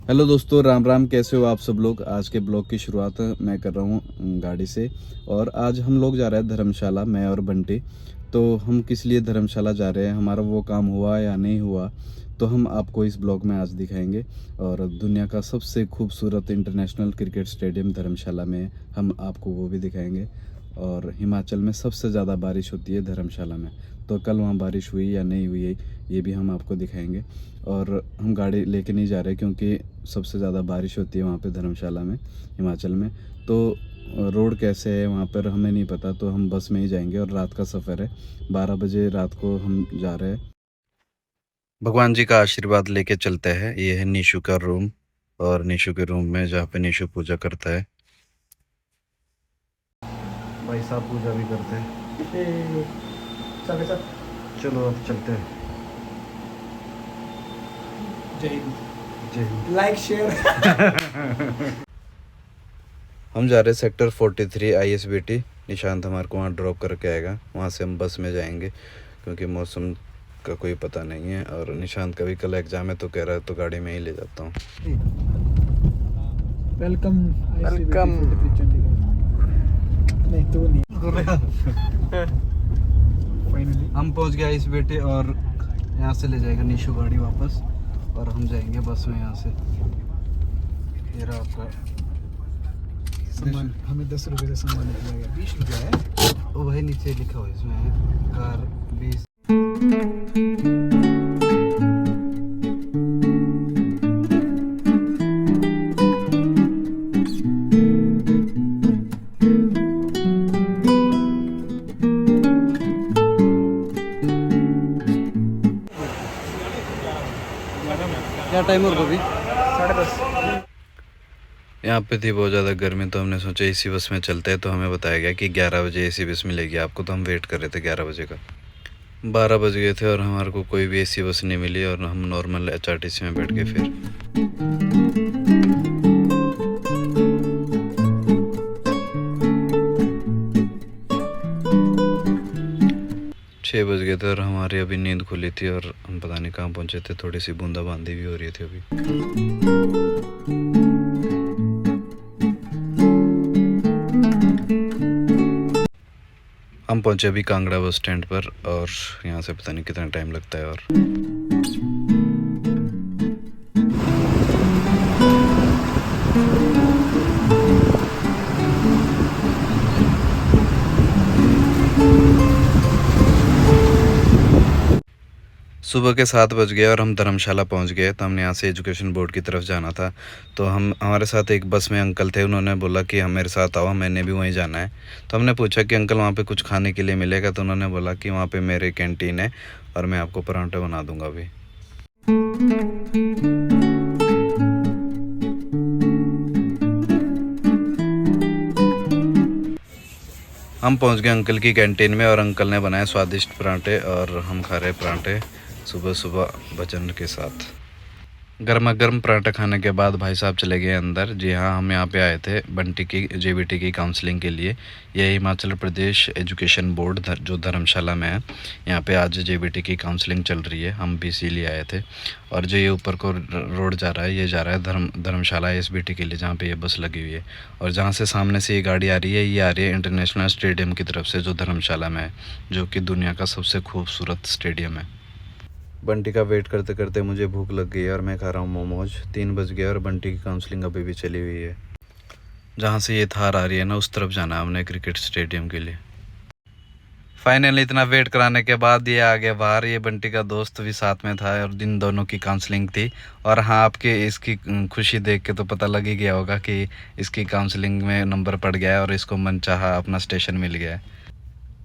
Hello दोस्तों, राम राम। कैसे हो आप सब लोग। आज के ब्लॉग की शुरुआत मैं कर रहा हूँ गाड़ी से। और आज हम लोग जा रहे हैं धर्मशाला, मैं और बंटी। तो हम किस लिए धर्मशाला जा रहे हैं, हमारा वो काम हुआ या नहीं हुआ, तो हम आपको इस ब्लॉग में आज दिखाएंगे। और दुनिया का सबसे खूबसूरत इंटरनेशनल क्रिकेट स्टेडियम धर्मशाला में हम आपको वो भी दिखाएंगे। और हिमाचल में सबसे ज़्यादा बारिश होती है धर्मशाला में, तो कल वहाँ बारिश हुई या नहीं हुई ये भी हम आपको दिखाएंगे। और हम गाड़ी लेके नहीं जा रहे क्योंकि सबसे ज़्यादा बारिश होती है वहाँ पे धर्मशाला में, हिमाचल में। तो रोड कैसे है वहाँ पर हमें नहीं पता, तो हम बस में ही जाएंगे। और रात का सफ़र है, 12 बजे रात को हम जा रहे हैं। भगवान जी का आशीर्वाद लेके चलते हैं। ये है निशु का रूम, और निशु के रूम में जहाँ पे निशु पूजा करता है। भाई साहब पूजा भी करते हैं। चलो अब चलते हैं। जय हिंद। जय हिंद। Like share. हम जा रहे हैं सेक्टर 43 ISBT। निशांत हमारे को वहाँ ड्रॉप करके आएगा, वहाँ से हम बस में जाएंगे क्योंकि मौसम का कोई पता नहीं है। और निशांत का भी कल एग्ज़ाम है, तो कह रहा है तो गाड़ी में ही ले जाता हूँ। Welcome welcome. नहीं तो नहीं। फाइनली हम पहुँच गए ISBT, और यहाँ से ले जाएगा निशु गाड़ी वापस, और हम जाएंगे बस में यहाँ से। ये रहा आपका सामान, हमें 10 रुपए से सामान निकला गया। 20 रुपया है वो वही नीचे लिखा हुआ है, इसमें है कार 20। क्या टाइम होगा अभी? 10:30। यहाँ पे थी बहुत ज़्यादा गर्मी, तो हमने सोचा इसी बस में चलते हैं। तो हमें बताया गया कि 11 बजे एसी बस मिलेगी आपको, तो हम वेट कर रहे थे 11 बजे का। 12 बज गए थे और हमारे को कोई भी एसी बस नहीं मिली, और हम नॉर्मल HRTC में बैठ गए। फिर 6 बज गए थे और हमारी अभी नींद खुली थी, और हम पता नहीं कहाँ पहुँचे थे। थोड़ी सी बूंदाबांदी भी हो रही थी अभी। हम पहुँचे अभी कांगड़ा बस स्टैंड पर, और यहाँ से पता नहीं कितना टाइम लगता है। और सुबह के 7 बज गए और हम धर्मशाला पहुंच गए। तो हमने यहाँ से एजुकेशन बोर्ड की तरफ जाना था। तो हमारे साथ एक बस में अंकल थे, उन्होंने बोला कि हम मेरे साथ आओ, मैंने भी वहीं जाना है। तो हमने पूछा कि अंकल वहाँ पे कुछ खाने के लिए मिलेगा, तो उन्होंने बोला कि वहाँ पे मेरे कैंटीन है और मैं आपको पराठे बना दूँगा अभी। हम पहुँच गए अंकल की कैंटीन में, और अंकल ने बनाए स्वादिष्ट पराठे, और हम खा रहे पराठे सुबह सुबह भजन के साथ। गर्मा गर्म पराठा खाने के बाद भाई साहब चले गए अंदर। जी हाँ, हम यहाँ पे आए थे बंटी की JBT की काउंसलिंग के लिए। यह हिमाचल प्रदेश एजुकेशन बोर्ड जो धर्मशाला में है, यहाँ पे आज JBT की काउंसलिंग चल रही है। हम भी इसीलिए आए थे। और जो ये ऊपर को रोड जा रहा है, ये जा रहा है धर्मशाला ISBT के लिए, जहाँ पे ये बस लगी हुई है। और जहाँ से सामने से ये गाड़ी आ रही है, ये आ रही है इंटरनेशनल स्टेडियम की तरफ से, जो धर्मशाला में है, जो कि दुनिया का सबसे खूबसूरत स्टेडियम है। बंटी का वेट करते करते मुझे भूख लग गई है, और मैं खा रहा हूँ मोमोज। 3 बज गए और बंटी की काउंसलिंग अभी भी चली हुई है। जहाँ से ये थार आ रही है ना, उस तरफ जाना है हमने क्रिकेट स्टेडियम के लिए। फाइनली इतना वेट कराने के बाद ये आ गया बाहर। ये बंटी का दोस्त भी साथ में था, और इन दोनों की काउंसलिंग थी। और हाँ, आपके इसकी खुशी देख के तो पता लग ही गया होगा कि इसकी काउंसलिंग में नंबर पड़ गया है और इसको मनचाहा अपना स्टेशन मिल गया है।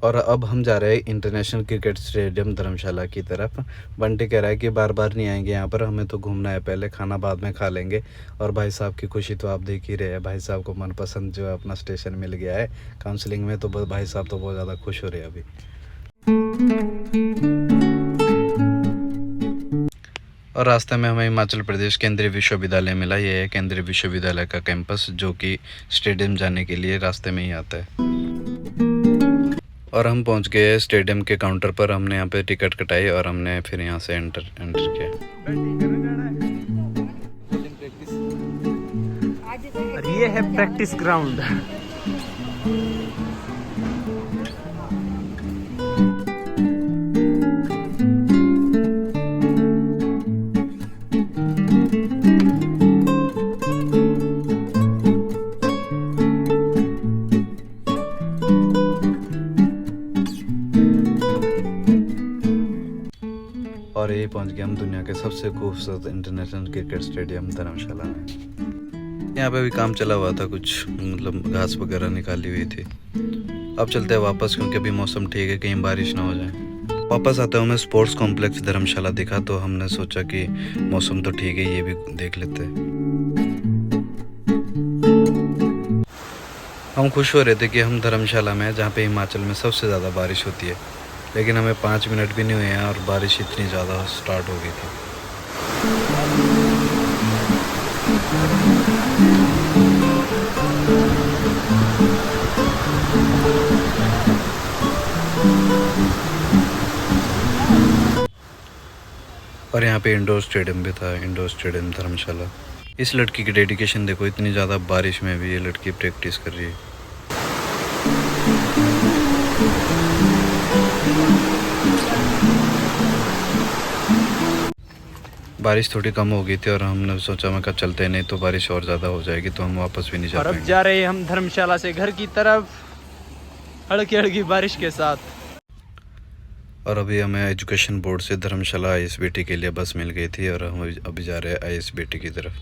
और अब हम जा रहे हैं इंटरनेशनल क्रिकेट स्टेडियम धर्मशाला की तरफ। बंटी कह रहा है कि बार बार नहीं आएंगे यहाँ पर, हमें तो घूमना है, पहले खाना बाद में खा लेंगे। और भाई साहब की खुशी तो आप देख ही रहे हैं। भाई साहब को मनपसंद जो है अपना स्टेशन मिल गया है काउंसलिंग में, तो भाई साहब तो बहुत ज़्यादा खुश हो रहे हैं अभी। और रास्ते में हमें हिमाचल प्रदेश केंद्रीय विश्वविद्यालय मिला। ये है केंद्रीय विश्वविद्यालय का कैंपस, जो कि स्टेडियम जाने के लिए रास्ते में ही आता है। और हम पहुंच गए स्टेडियम के काउंटर पर। हमने यहाँ पे टिकट कटाई, और हमने फिर यहाँ से एंटर किया। और ये है प्रैक्टिस ग्राउंड। और यही पहुंच गए हम दुनिया के सबसे खूबसूरत इंटरनेशनल क्रिकेट स्टेडियम धर्मशाला में। यहाँ पे भी काम चला हुआ था, कुछ मतलब घास वगैरह निकाली हुई थी। अब चलते हैं वापस, क्योंकि अभी मौसम ठीक है, कहीं बारिश ना हो जाए। वापस आते हुए हमें स्पोर्ट्स कॉम्प्लेक्स धर्मशाला दिखा, तो हमने सोचा कि मौसम तो ठीक है, ये भी देख लेते हैं। हम खुश हो रहे थे कि हम धर्मशाला में हैं, जहाँ पे हिमाचल में सबसे ज़्यादा बारिश होती है, लेकिन हमें 5 मिनट भी नहीं हुए हैं और बारिश इतनी ज़्यादा स्टार्ट हो गई थी। और यहाँ पे इंडोर स्टेडियम भी था, इंडोर स्टेडियम धर्मशाला। इस लड़की की डेडिकेशन देखो, इतनी ज़्यादा बारिश में भी ये लड़की प्रैक्टिस कर रही है। बारिश थोड़ी कम हो गई थी और हमने सोचा मैं कब चलते हैं, नहीं तो बारिश और ज़्यादा हो जाएगी तो हम वापस भी नहीं जा और अब पाएंगे। जा रहे हैं हम धर्मशाला से घर की तरफ, हल्की हल्की बारिश के साथ। और अभी हमें एजुकेशन बोर्ड से धर्मशाला आईएसबीटी के लिए बस मिल गई थी और हम अभी जा रहे हैं आईएसबीटी की तरफ।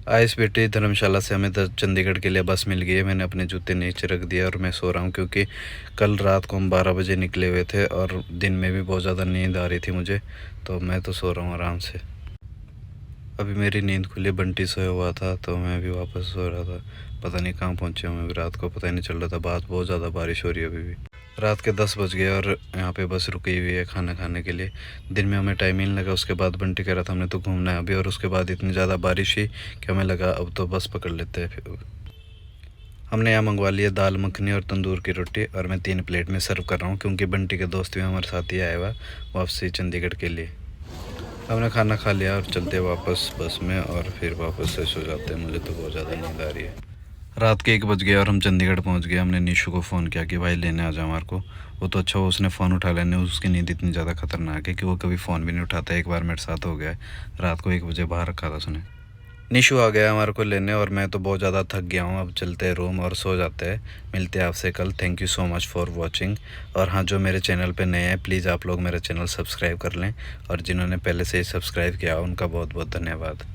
आईएसबीटी धर्मशाला से हमें चंडीगढ़ के लिए बस मिल गई है। मैंने अपने जूते नीचे रख दिए और मैं सो रहा हूँ, क्योंकि कल रात को हम 12 बजे निकले हुए थे और दिन में भी बहुत ज़्यादा नींद आ रही थी मुझे, तो मैं तो सो रहा हूँ आराम से। अभी मेरी नींद खुली, बंटी सोया हुआ था तो मैं भी वापस सो रहा था। पता नहीं कहाँ पहुँचे हम अभी, रात को पता ही नहीं चल रहा था। बहुत ज़्यादा बारिश हो रही है अभी भी। रात के 10 बज गए और यहाँ पे बस रुकी हुई है खाना खाने के लिए। दिन में हमें टाइम ही नहीं लगा। उसके बाद बंटी कह रहा था हमने तो घूमना है अभी, और उसके बाद इतनी ज़्यादा बारिश हुई कि हमें लगा अब तो बस पकड़ लेते हैं। फिर हमने यहाँ मंगवा लिया दाल मखनी और तंदूर की रोटी, और मैं 3 प्लेट में सर्व कर रहा हूँ, क्योंकि बंटी के दोस्त भी हमारे साथ ही आया हुआ वापसी चंडीगढ़ के लिए। हमने खाना खा लिया और चलते वापस बस में, और फिर वापस से सो जाते हैं। मुझे तो बहुत ज़्यादा नींद आ रही है। रात के 1 बज गए और हम चंडीगढ़ पहुंच गए। हमने निशु को फ़ोन किया कि भाई लेने आ जाओ हमारे को। वो तो अच्छा, उसने फ़ोन उठा लेने। उसकी नींद इतनी ज़्यादा खतरनाक है कि वो कभी फ़ोन भी नहीं उठाता। एक बार मेरे साथ हो गया, रात को 1 बजे बाहर रखा था उसने। निशु आ गया हमारे को लेने, और मैं तो बहुत ज़्यादा थक गया हूँ। अब चलते हैं रूम और सो जाते हैं। मिलते हैं आपसे कल। Thank you so much for watching. और हाँ, जो मेरे चैनल पे नए हैं प्लीज़ आप लोग मेरा चैनल सब्सक्राइब कर लें, और जिन्होंने पहले से ही सब्सक्राइब किया उनका बहुत बहुत धन्यवाद।